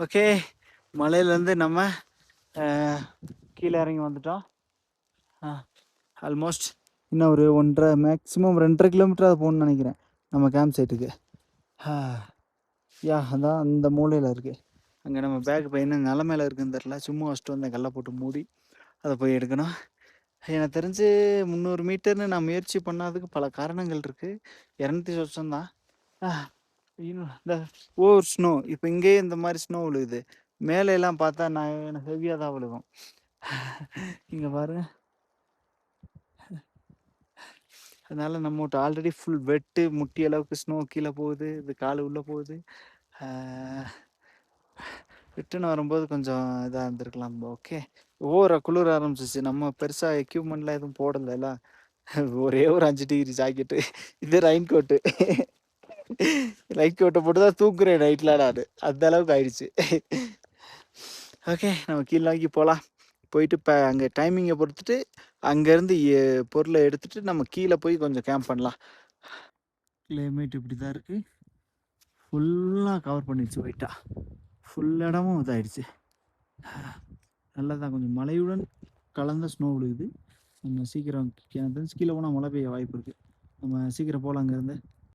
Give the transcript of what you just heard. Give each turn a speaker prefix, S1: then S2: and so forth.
S1: Okay, மலையிலேருந்து நம்ம கீழே இறங்கி வந்துட்டோம். ஆல்மோஸ்ட் இன்னும் ஒரு 1.5 மேக்ஸிமம் 2.5 கிலோமீட்டர் அது போகணுன்னு நினைக்கிறேன் நம்ம கேம்ப் சைட்டுக்கு. அதான் அந்த மூலையில் இருக்குது. அங்கே நம்ம பேக் பையன் நில மேலே இருக்குன்னு தெரில, சும்மா வச்சுட்டு வந்தேன் கல்லை போட்டு மூடி. அதை போய் எடுக்கணும். எனக்கு தெரிஞ்சு 300 மீட்டர்னு நான் முயற்சி பண்ணாததுக்கு பல காரணங்கள் இருக்குது. 200 சொச்சம்தான். இந்த ஸ்னோ இப்போ இங்கேயே இந்த மாதிரி ஸ்னோ விழுகுது. மேலே எல்லாம் பார்த்தா எனக்கு ஹெவியாக தான் விழுகும். இங்கே பாருங்க. அதனால நம்ம ஆல்ரெடி ஃபுல் வெட்டு, முட்டி அளவுக்கு ஸ்னோ கீழே போகுது, இது காலு உள்ளே போகுது. ரிட்டர்ன் வரும்போது கொஞ்சம் இதாக இருந்திருக்கலாம். ஓகே, குளிர ஆரம்பிச்சிச்சு. நம்ம பெருசாக எக்யூப்மெண்ட்லாம் எதுவும் போடல. ஒரே ஒரு 5 டிகிரி ஜாக்கெட்டு, இது ரெயின் கோட்டு. லைட் கோட்டை போட்டு தான் தூக்குறேன் நைட்டில். நான் அந்த அளவுக்கு ஆயிடுச்சு. ஓகே, நம்ம கீழே நோக்கி போகலாம். போயிட்டு இப்போ அங்கே டைமிங்கை பொறுத்துட்டு அங்கேருந்து பொருளை எடுத்துகிட்டு நம்ம கீழே போய் கொஞ்சம் கேம்ப் பண்ணலாம். கிளைமேட் இப்படி தான் இருக்குது. ஃபுல்லாக கவர் பண்ணிடுச்சு ஒயிட்டாக. ஃபுல் இடமும் இதாகிடுச்சு. நல்லதான், கொஞ்சம் மழையுடன் கலந்த ஸ்னோ விழுகுது. நம்ம சீக்கிரம் கீழே போனால் மழை பெய்ய வாய்ப்பு இருக்குது. நம்ம சீக்கிரம் போகலாம் அங்கேருந்து.